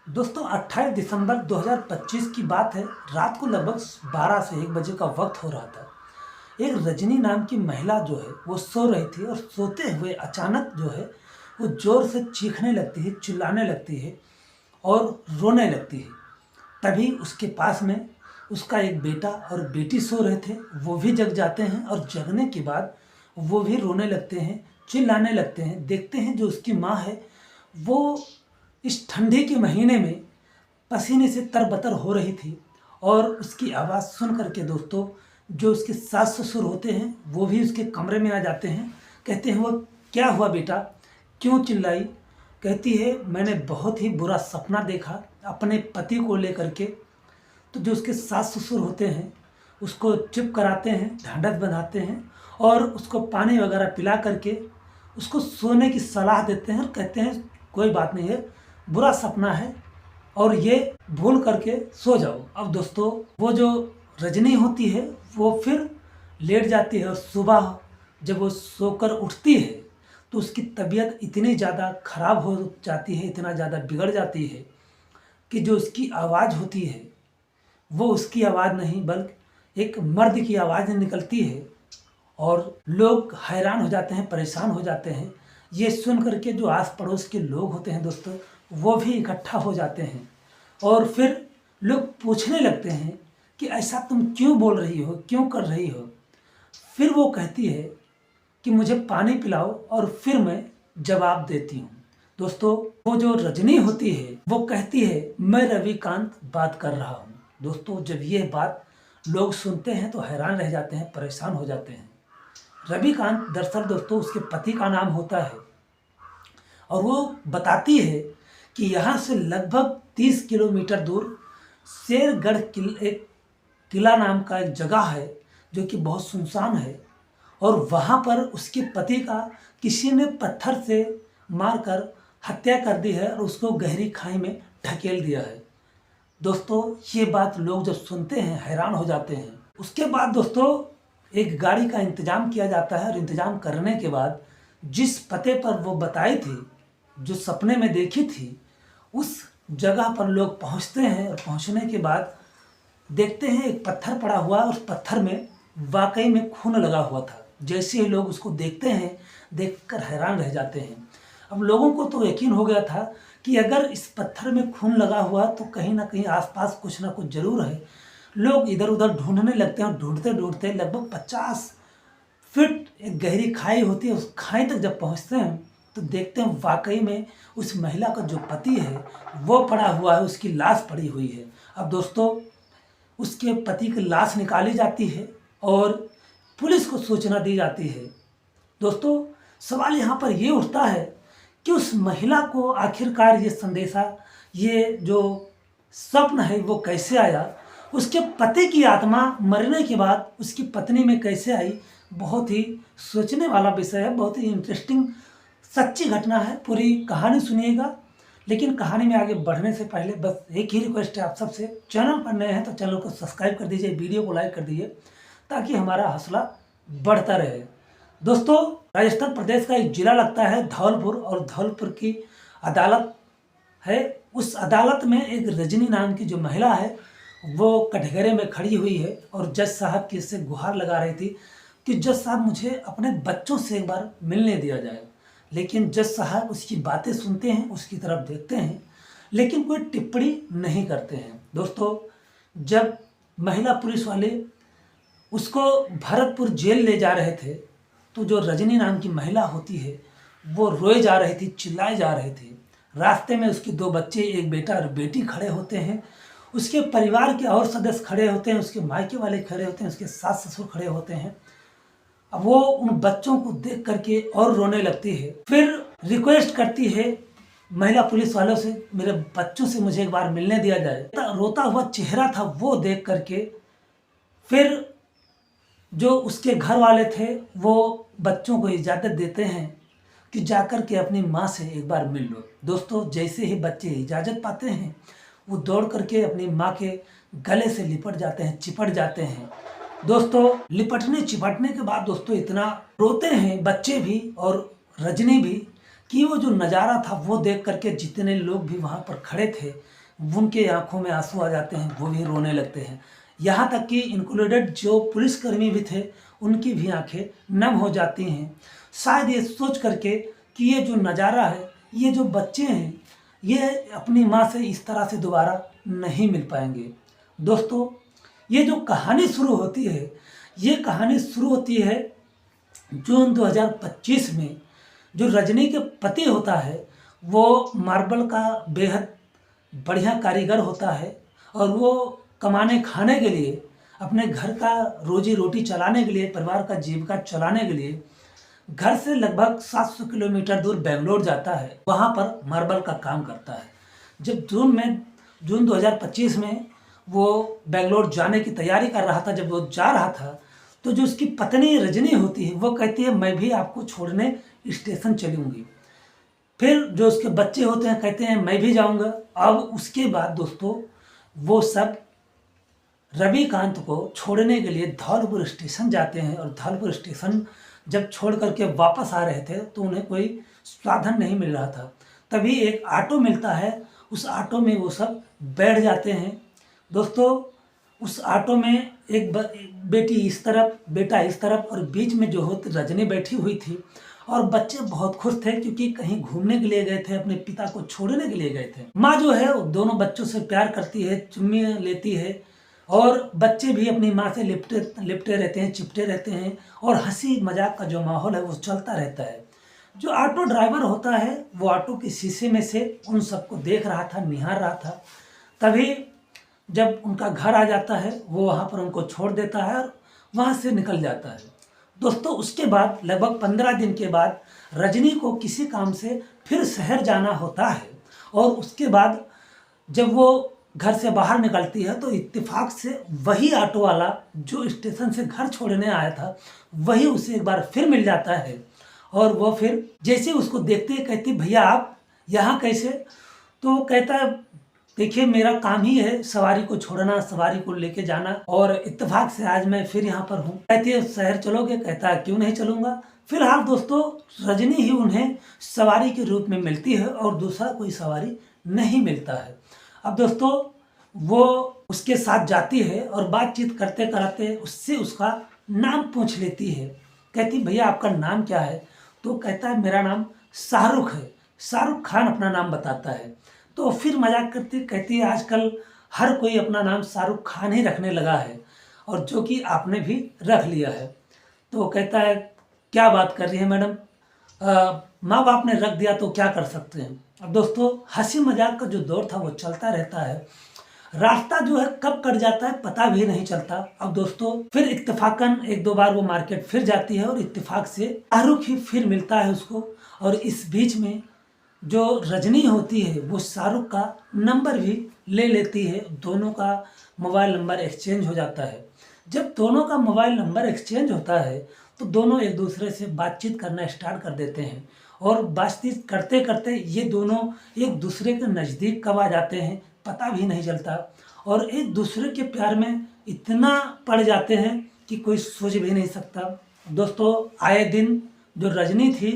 दोस्तों 28 दिसंबर 2025 की बात है। रात को लगभग 12 से 1 बजे का वक्त हो रहा था। एक रजनी नाम की महिला जो है वो सो रही थी और सोते हुए अचानक जो है वो ज़ोर से चीखने लगती है, चिल्लाने लगती है और रोने लगती है। तभी उसके पास में उसका एक बेटा और बेटी सो रहे थे, वो भी जग जाते हैं और जगने के बाद वो भी रोने लगते हैं, चिल्लाने लगते हैं। देखते हैं जो उसकी माँ है वो इस ठंडी के महीने में पसीने से तरबतर हो रही थी और उसकी आवाज़ सुन करके दोस्तों जो उसके सास ससुर होते हैं वो भी उसके कमरे में आ जाते हैं। कहते हैं वो क्या हुआ बेटा, क्यों चिल्लाई? कहती है मैंने बहुत ही बुरा सपना देखा अपने पति को लेकर के। तो जो उसके सास ससुर होते हैं उसको चुप कराते हैं, ढांढस बंधाते हैं और उसको पानी वगैरह पिला करके उसको सोने की सलाह देते हैं और कहते हैं कोई बात नहीं है, बुरा सपना है और ये भूल करके सो जाओ। अब दोस्तों वो जो रजनी होती है वो फिर लेट जाती है और सुबह जब वो सोकर उठती है तो उसकी तबीयत इतनी ज़्यादा ख़राब हो जाती है, इतना ज़्यादा बिगड़ जाती है कि जो उसकी आवाज़ होती है वो उसकी आवाज़ नहीं बल्कि एक मर्द की आवाज़ निकलती है और लोग हैरान हो जाते हैं, परेशान हो जाते हैं। ये सुन करके जो आस पड़ोस के लोग होते हैं दोस्तों वो भी इकट्ठा हो जाते हैं और फिर लोग पूछने लगते हैं कि ऐसा तुम क्यों बोल रही हो, क्यों कर रही हो? फिर वो कहती है कि मुझे पानी पिलाओ और फिर मैं जवाब देती हूँ। दोस्तों वो जो रजनी होती है वो कहती है मैं रविकांत बात कर रहा हूँ। दोस्तों जब ये बात लोग सुनते हैं तो हैरान रह जाते हैं, परेशान हो जाते हैं। रविकांत दरअसल दोस्तों उसके पति का नाम होता है और वो बताती है कि यहाँ से लगभग 30 किलोमीटर दूर शेरगढ़ एक किला नाम का एक जगह है जो कि बहुत सुनसान है और वहाँ पर उसके पति का किसी ने पत्थर से मारकर हत्या कर दी है और उसको गहरी खाई में ढकेल दिया है। दोस्तों ये बात लोग जब सुनते हैं हैरान हो जाते हैं। उसके बाद दोस्तों एक गाड़ी का इंतज़ाम किया जाता है और इंतज़ाम करने के बाद जिस पते पर वो बताई थी, जो सपने में देखी थी, उस जगह पर लोग पहुंचते हैं और पहुंचने के बाद देखते हैं एक पत्थर पड़ा हुआ और उस पत्थर में वाकई में खून लगा हुआ था। जैसे ही लोग उसको देखते हैं देखकर हैरान रह जाते हैं। अब लोगों को तो यकीन हो गया था कि अगर इस पत्थर में खून लगा हुआ तो कहीं ना कहीं आसपास कुछ ना कुछ जरूर है। लोग इधर उधर ढूंढने लगते हैं और ढूंढते ढूंढते लगभग 50 फीट एक गहरी खाई होती है, उस खाई तक जब पहुंचते हैं तो देखते हैं वाकई में उस महिला का जो पति है वो पड़ा हुआ है, उसकी लाश पड़ी हुई है। अब दोस्तों उसके पति की लाश निकाली जाती है और पुलिस को सूचना दी जाती है। दोस्तों सवाल यहाँ पर ये उठता है कि उस महिला को आखिरकार ये संदेशा, ये जो स्वप्न है वो कैसे आया? उसके पति की आत्मा मरने के बाद उसकी पत्नी में कैसे आई? बहुत ही सोचने वाला विषय है, बहुत ही इंटरेस्टिंग सच्ची घटना है। पूरी कहानी सुनिएगा, लेकिन कहानी में आगे बढ़ने से पहले बस एक ही रिक्वेस्ट है आप सबसे, चैनल पर नए हैं तो चैनल को सब्सक्राइब कर दीजिए, वीडियो को लाइक कर दीजिए ताकि हमारा हौसला बढ़ता रहे। दोस्तों राजस्थान प्रदेश का एक जिला लगता है धौलपुर और धौलपुर की अदालत है। उस अदालत में एक रजनी नाम की जो महिला है वो कटघरे में खड़ी हुई है और जज साहब की इससे गुहार लगा रही थी कि जज साहब मुझे अपने बच्चों से एक बार मिलने दिया जाए। लेकिन जज साहब उसकी बातें सुनते हैं, उसकी तरफ देखते हैं, लेकिन कोई टिप्पणी नहीं करते हैं। दोस्तों जब महिला पुलिस वाले उसको भरतपुर जेल ले जा रहे थे तो जो रजनी नाम की महिला होती है वो रोए जा रही थी, चिल्लाए जा रहे थे। रास्ते में उसके 2 बच्चे, एक बेटा और बेटी खड़े होते हैं, उसके परिवार के और सदस्य खड़े होते हैं, उसके मायके वाले खड़े होते हैं, उसके सास ससुर खड़े होते हैं। अब वो उन बच्चों को देख करके और रोने लगती है, फिर रिक्वेस्ट करती है महिला पुलिस वालों से मेरे बच्चों से मुझे एक बार मिलने दिया जाए। रोता हुआ चेहरा था वो देख करके फिर जो उसके घर वाले थे वो बच्चों को इजाज़त देते हैं कि जाकर के अपनी माँ से एक बार मिल लो। दोस्तों जैसे ही बच्चे इजाज़त पाते हैं वो दौड़ करके अपनी माँ के गले से लिपट जाते हैं, चिपट जाते हैं। दोस्तों लिपटने चिपटने के बाद दोस्तों इतना रोते हैं बच्चे भी और रजनी भी कि वो जो नज़ारा था वो देख करके जितने लोग भी वहाँ पर खड़े थे उनके आंखों में आंसू आ जाते हैं, वो भी रोने लगते हैं। यहाँ तक कि इंक्लूडेड जो पुलिसकर्मी भी थे उनकी भी आंखें नम हो जाती हैं, शायद ये सोच करके कि ये जो नज़ारा है, ये जो बच्चे हैं, ये अपनी माँ से इस तरह से दोबारा नहीं मिल पाएंगे। दोस्तों, ये जो कहानी शुरू होती है, ये कहानी शुरू होती है जून 2025 में। जो रजनी के पति होता है वो मार्बल का बेहद बढ़िया कारीगर होता है और वो कमाने खाने के लिए, अपने घर का रोजी रोटी चलाने के लिए, परिवार का जीविका चलाने के लिए घर से लगभग 700 किलोमीटर दूर बेंगलोर जाता है, वहाँ पर मार्बल का काम करता है। जब जून 2025 में वो बेंगलोर जाने की तैयारी कर रहा था, जब वो जा रहा था तो जो उसकी पत्नी रजनी होती है वो कहती है मैं भी आपको छोड़ने स्टेशन चलूँगी। फिर जो उसके बच्चे होते हैं कहते हैं मैं भी जाऊँगा। अब उसके बाद दोस्तों वो सब रविकांत को छोड़ने के लिए धौलपुर स्टेशन जाते हैं और धौलपुर स्टेशन जब छोड़ करके वापस आ रहे थे तो उन्हें कोई साधन नहीं मिल रहा था। तभी एक ऑटो मिलता है, उस ऑटो में वो सब बैठ जाते हैं। दोस्तों, उस ऑटो में एक बेटी इस तरफ, बेटा इस तरफ और बीच में जो होती रजनी बैठी हुई थी और बच्चे बहुत खुश थे क्योंकि कहीं घूमने के लिए गए थे, अपने पिता को छोड़ने के लिए गए थे। माँ जो है वो दोनों बच्चों से प्यार करती है, चुम्मी लेती है और बच्चे भी अपनी माँ से लिपटे रहते हैं, चिपटे रहते हैं और हंसी मजाक का जो माहौल है वो चलता रहता है। जो ऑटो ड्राइवर होता है वो ऑटो के शीशे में से उन सबको देख रहा था, निहार रहा था। तभी जब उनका घर आ जाता है वो वहाँ पर उनको छोड़ देता है और वहाँ से निकल जाता है। दोस्तों, उसके बाद लगभग 15 दिन के बाद रजनी को किसी काम से फिर शहर जाना होता है और उसके बाद जब वो घर से बाहर निकलती है तो इत्तेफाक से वही ऑटो वाला जो स्टेशन से घर छोड़ने आया था वही उसे एक बार फिर मिल जाता है और वो फिर जैसे उसको देखते ही कहती भैया आप यहाँ कैसे? तो वो कहता है देखिए मेरा काम ही है सवारी को छोड़ना, सवारी को लेके जाना और इत्तेफाक से आज मैं फिर यहाँ पर हूँ। कहती है शहर चलोगे? कहता है क्यों नहीं चलूँगा। फिलहाल दोस्तों रजनी ही उन्हें सवारी के रूप में मिलती है और दूसरा कोई सवारी नहीं मिलता है। अब दोस्तों वो उसके साथ जाती है और बातचीत करते करते उससे उसका नाम पूछ लेती है। कहती भैया आपका नाम क्या है? तो कहता है मेरा नाम शाहरुख है। शाहरुख खान अपना नाम बताता है। तो फिर मजाक करती कहती है आजकल हर कोई अपना नाम शाहरुख खान ही रखने लगा है और जो कि आपने भी रख लिया है। तो कहता है क्या बात कर रही है मैडम, माँ बाप ने रख दिया तो क्या कर सकते हैं। अब दोस्तों हंसी मजाक का जो दौर था वो चलता रहता है। रास्ता जो है कब कट जाता है पता भी नहीं चलता। अब दोस्तों फिर इत्तेफाकन एक दो बार वो मार्केट फिर जाती है और इत्तेफाक से शाहरुख ही फिर मिलता है उसको और इस बीच में जो रजनी होती है वो शाहरुख का नंबर भी ले लेती है। दोनों का मोबाइल नंबर एक्सचेंज हो जाता है। जब दोनों का मोबाइल नंबर एक्सचेंज होता है तो दोनों एक दूसरे से बातचीत करना स्टार्ट कर देते हैं और बातचीत करते करते ये दोनों एक दूसरे के नज़दीक कब आ जाते हैं पता भी नहीं चलता और एक दूसरे के प्यार में इतना पड़ जाते हैं कि कोई सोच भी नहीं सकता। दोस्तों आए दिन जो रजनी थी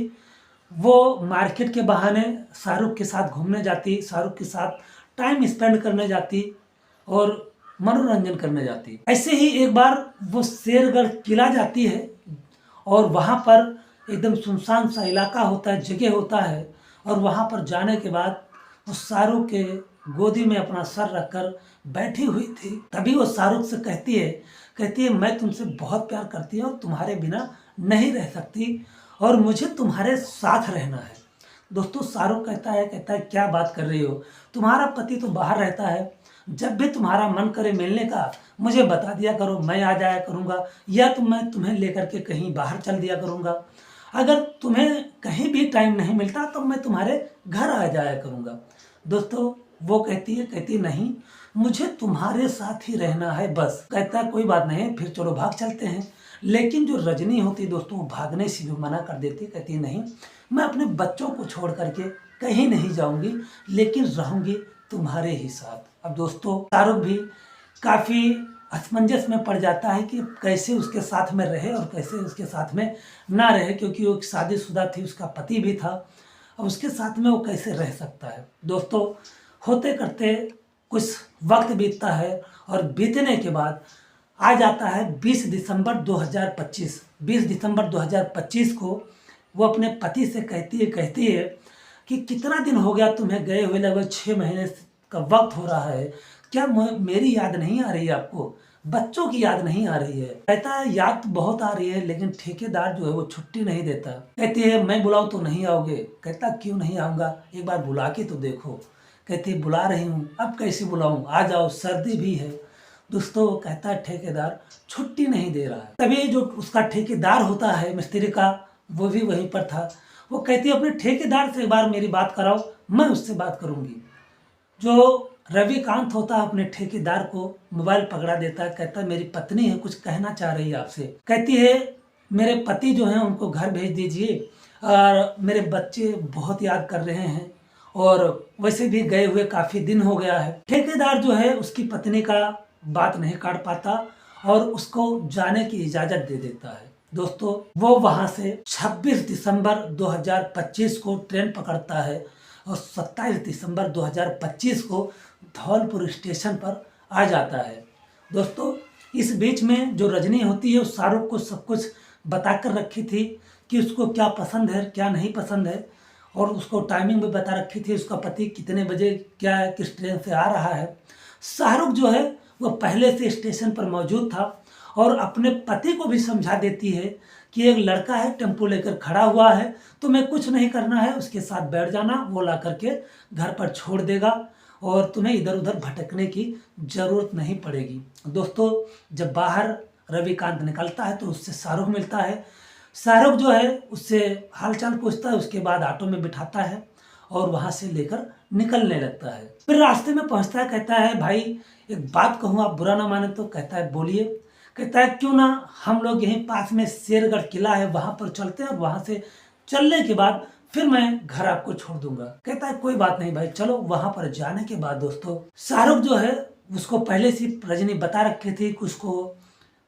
वो मार्केट के बहाने शाहरुख के साथ घूमने जाती, शाहरुख के साथ टाइम स्पेंड करने जाती और मनोरंजन करने जाती। ऐसे ही एक बार वो शेरगढ़ किला जाती है और वहाँ पर एकदम सुनसान सा इलाका होता है, जगह होता है और वहाँ पर जाने के बाद वो शाहरुख के गोदी में अपना सर रखकर बैठी हुई थी। तभी वो शाहरुख से कहती है मैं तुमसे बहुत प्यार करती हूँ और तुम्हारे बिना नहीं रह सकती और मुझे तुम्हारे साथ रहना है। दोस्तों शाहरुख कहता है क्या बात कर रही हो, तुम्हारा पति तो बाहर रहता है, जब भी तुम्हारा मन करे मिलने का मुझे बता दिया करो, मैं आ जाया करूँगा या तो मैं तुम्हें लेकर के कहीं बाहर चल दिया करूँगा। अगर तुम्हें कहीं भी टाइम नहीं मिलता तो मैं तुम्हारे घर आ जाया करूँगा। दोस्तों वो कहती नहीं मुझे तुम्हारे साथ ही रहना है बस। कहता है कोई बात नहीं फिर चलो भाग चलते हैं। लेकिन जो रजनी होती दोस्तों वो भागने से भी मना कर देती, कहती नहीं मैं अपने बच्चों को छोड़ करके कहीं नहीं जाऊंगी लेकिन रहूंगी तुम्हारे ही साथ। अब दोस्तों शाहरुख भी काफ़ी असमंजस में पड़ जाता है कि कैसे उसके साथ में रहे और कैसे उसके साथ में ना रहे, क्योंकि वो शादीशुदा थी, उसका पति भी था और उसके साथ में वो कैसे रह सकता है। दोस्तों, होते करते कुछ वक्त बीतता है और बीतने के बाद आ जाता है 20 दिसंबर 2025। 20 दिसंबर 2025 को वो अपने पति से कहती है कि कितना दिन हो गया तुम्हें गए हुए, लगभग 6 महीने का वक्त हो रहा है, क्या मेरी याद नहीं आ रही है आपको, बच्चों की याद नहीं आ रही है। कहता है याद तो बहुत आ रही है, लेकिन ठेकेदार जो है वो छुट्टी नहीं देता। कहती है मैं बुलाऊं तो नहीं आओगे। कहता क्यों नहीं आऊँगा, एक बार बुला के तो देखो। कहती है बुला रही हूँ, अब कैसे बुलाऊं, आ जाओ, सर्दी भी है। दोस्तों, कहता है ठेकेदार छुट्टी नहीं दे रहा है। तभी जो उसका ठेकेदार होता है मिस्त्री का, वो भी वहीं पर था। वो कहती है अपने ठेकेदार से एक बार मेरी बात कराओ, मैं उससे बात करूंगी। जो रविकांत होता है अपने ठेकेदार को मोबाइल पकड़ा देता है। कहता है मेरी पत्नी है, कुछ कहना चाह रही है आपसे। कहती है मेरे पति जो हैं उनको घर भेज दीजिए, और मेरे बच्चे बहुत याद कर रहे हैं, और वैसे भी गए हुए काफी दिन हो गया है। ठेकेदार जो है उसकी पत्नी का बात नहीं काट पाता और उसको जाने की इजाजत दे देता है। दोस्तों, वो वहां से 26 दिसंबर 2025 को ट्रेन पकड़ता है और 27 दिसंबर 2025 को धौलपुर स्टेशन पर आ जाता है। दोस्तों, इस बीच में जो रजनी होती है उस शाहरुख को सब कुछ बताकर रखी थी कि उसको क्या पसंद है क्या नहीं पसंद है, और उसको टाइमिंग भी बता रखी थी, उसका पति कितने बजे क्या है, किस ट्रेन से आ रहा है। शाहरुख जो है वो पहले से स्टेशन पर मौजूद था और अपने पति को भी समझा देती है कि एक लड़का है टेम्पो लेकर खड़ा हुआ है, तुम्हें कुछ नहीं करना है, उसके साथ बैठ जाना, वो ला करके घर पर छोड़ देगा और तुम्हें इधर उधर भटकने की जरूरत नहीं पड़ेगी। दोस्तों, जब बाहर रविकांत निकलता है तो उससे शाहरुख मिलता है। शाहरुख जो है उससे हालचाल पूछता है, उसके बाद ऑटो में बिठाता है और वहां से लेकर निकलने लगता है। फिर रास्ते में पहुंचता है, कहता है भाई एक बात कहूँ, आप बुरा ना माने तो। कहता है बोलिए। कहता है क्यों ना हम लोग यहीं पास में शेरगढ़ किला है, वहां पर चलते हैं, और वहां से चलने के बाद फिर मैं घर आपको छोड़ दूंगा। कहता है कोई बात नहीं भाई, चलो। वहां पर जाने के बाद दोस्तों, शाहरुख जो है उसको पहले से रजनी बता रखी थी कि उसको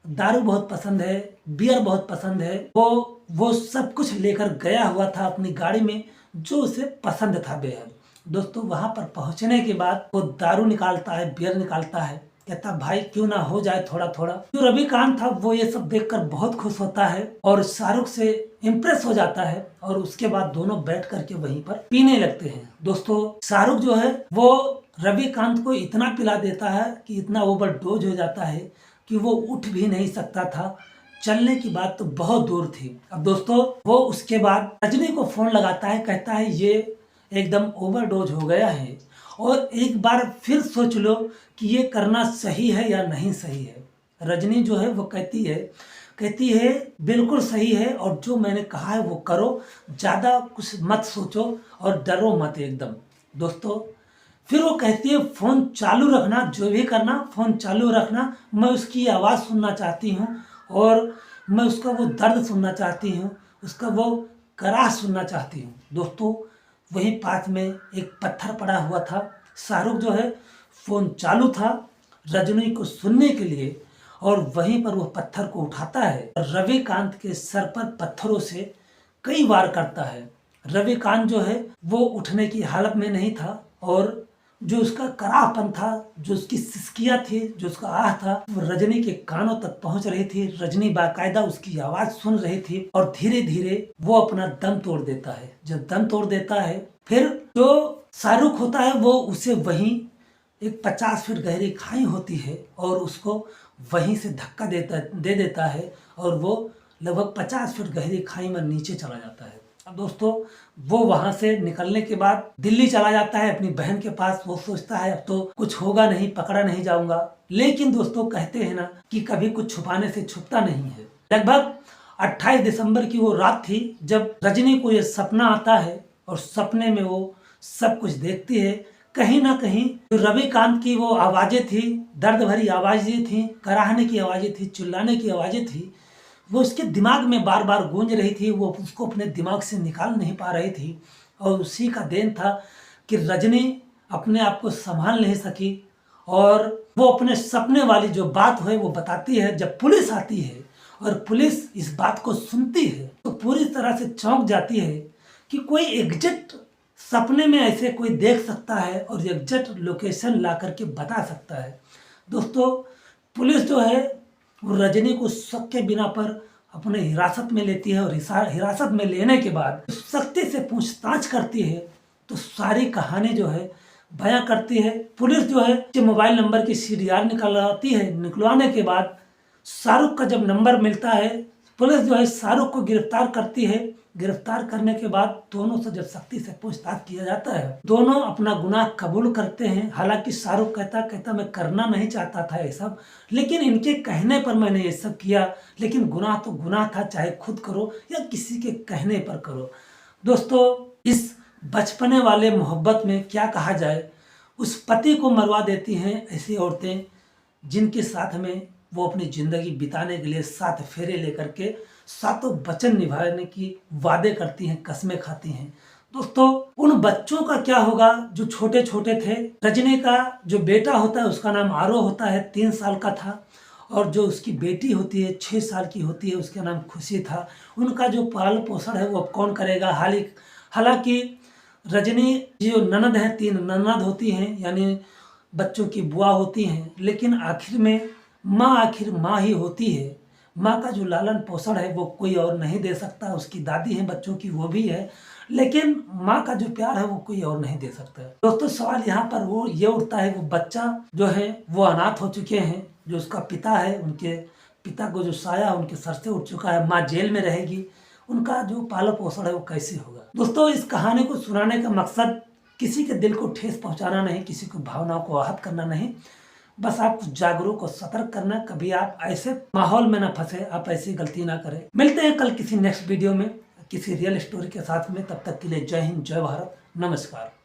दारू बहुत पसंद है, बियर बहुत पसंद है। वो सब कुछ लेकर गया हुआ था अपनी गाड़ी में, जो उसे पसंद था बेहद। दोस्तों, वहां पर पहुंचने के बाद वो दारू निकालता है, बियर निकालता है। कहता भाई क्यों ना हो जाए थोड़ा थोड़ा। जो रविकांत था वो ये सब देखकर बहुत खुश होता है और शाहरुख से इम्प्रेस हो जाता है, और उसके बाद दोनों बैठ करके वहीं पर पीने लगते हैं। दोस्तों, शाहरुख जो है वो रविकांत को इतना पिला देता है कि इतना ओवरडोज हो जाता है कि वो उठ भी नहीं सकता था। चलने की बात तो बहुत दूर थी। अब दोस्तों, वो उसके बाद रजनी को फोन लगाता है, कहता है ये एकदम ओवरडोज हो गया है, और एक बार फिर सोच लो कि ये करना सही है या नहीं सही है। रजनी जो है वो कहती है बिल्कुल सही है, और जो मैंने कहा है वो करो, ज़्यादा कुछ मत सोचो और डरो मत एकदम। दोस्तों, फिर वो कहती है फ़ोन चालू रखना, जो भी करना फ़ोन चालू रखना, मैं उसकी आवाज़ सुनना चाहती हूँ, और मैं उसका वो दर्द सुनना चाहती हूँ, उसका वो कराह सुनना चाहती हूँ। दोस्तों, वहीं पास में एक पत्थर पड़ा हुआ था। शाहरुख जो है फ़ोन चालू था रजनी को सुनने के लिए, और वहीं पर वो पत्थर को उठाता है, रविकांत के सर पर पत्थरों से कई वार करता है। रविकांत जो है वो उठने की हालत में नहीं था, और जो उसका कराहपन था, जो उसकी सिसकियाँ थी, जो उसका आह था, वो रजनी के कानों तक पहुंच रही थी। रजनी बाकायदा उसकी आवाज सुन रही थी, और धीरे धीरे वो अपना दम तोड़ देता है। जब दम तोड़ देता है, फिर जो शाहरुख होता है वो उसे वहीं एक 50 फीट गहरी खाई होती है, और उसको वहीं से धक्का दे देता है, और वो लगभग 50 फीट गहरी खाई में नीचे चला जाता है। अब दोस्तों, वो वहां से निकलने के बाद दिल्ली चला जाता है अपनी बहन के पास। वो सोचता है अब तो कुछ होगा नहीं, पकड़ा नहीं जाऊंगा। लेकिन दोस्तों, कहते हैं ना कि कभी कुछ छुपाने से छुपता नहीं है। लगभग 28 दिसंबर की वो रात थी जब रजनी को ये सपना आता है, और सपने में वो सब कुछ देखती है। कहीं ना कहीं जो रविकांत की वो आवाजें थी, दर्द भरी आवाजें थी, कराहने की आवाजें थी, चिल्लाने की आवाजें थी, वो उसके दिमाग में बार बार गूंज रही थी। वो उसको अपने दिमाग से निकाल नहीं पा रही थी, और उसी का देन था कि रजनी अपने आप को संभाल नहीं सकी, और वो अपने सपने वाली जो बात है वो बताती है। जब पुलिस आती है और पुलिस इस बात को सुनती है तो पूरी तरह से चौंक जाती है कि कोई एग्जैक्ट सपने में ऐसे कोई देख सकता है और एग्जैक्ट लोकेशन ला करके बता सकता है। दोस्तों, पुलिस जो है वो रजनी को शक के बिना पर अपने हिरासत में लेती है और हिरासत में लेने के बाद सख्ती से पूछताछ करती है तो सारी कहानी जो है बयां करती है। पुलिस जो है मोबाइल नंबर की सीडीआर निकलवाती है। निकलवाने के बाद शाहरुख का जब नंबर मिलता है, पुलिस जो है शाहरुख को गिरफ्तार करती है। गिरफ्तार करने के बाद दोनों से जब सख्ती से पूछताछ किया जाता है, दोनों अपना गुनाह कबूल करते हैं। हालांकि शाहरुख कहता मैं करना नहीं चाहता था ये सब, लेकिन इनके कहने पर मैंने ये सब किया। लेकिन गुनाह तो गुनाह था, चाहे खुद करो या किसी के कहने पर करो। दोस्तों, इस बचपने वाले मोहब्बत में क्या कहा जाए, उस पति को मरवा देती हैं ऐसी औरतें जिनके साथ में वो अपनी ज़िंदगी बिताने के लिए 7 फेरे लेकर के 7 वचन निभाने की वादे करती हैं, कस्में खाती हैं। दोस्तों, उन बच्चों का क्या होगा जो छोटे छोटे थे। रजनी का जो बेटा होता है उसका नाम आरो होता है, 3 साल का था, और जो उसकी बेटी होती है 6 साल की होती है, उसका नाम खुशी था। उनका जो पालन पोषण है वो अब कौन करेगा। हालांकि रजनी जो ननद है, 3 ननद होती हैं, यानी बच्चों की बुआ होती हैं, लेकिन आखिर में आखिर माँ ही होती है। माँ का जो लालन पोषण है वो कोई और नहीं दे सकता। उसकी दादी है बच्चों की, वो भी है, लेकिन माँ का जो प्यार है वो कोई और नहीं दे सकता। दोस्तों, सवाल यहाँ पर वो ये उठता है, वो बच्चा जो है वो अनाथ हो चुके हैं। जो उसका पिता है, उनके पिता को जो साया उनके सर से उठ चुका है, माँ जेल में रहेगी, उनका जो पालन पोषण है वो कैसे होगा। दोस्तों, इस कहानी को सुनाने का मकसद किसी के दिल को ठेस पहुंचाना नहीं, किसी को भावनाओं को आहत करना नहीं, बस आप जागरूक और सतर्क करना। कभी आप ऐसे माहौल में ना फंसे, आप ऐसी गलती ना करें। मिलते हैं कल किसी नेक्स्ट वीडियो में किसी रियल स्टोरी के साथ में। तब तक के लिए जय हिंद, जय भारत, नमस्कार।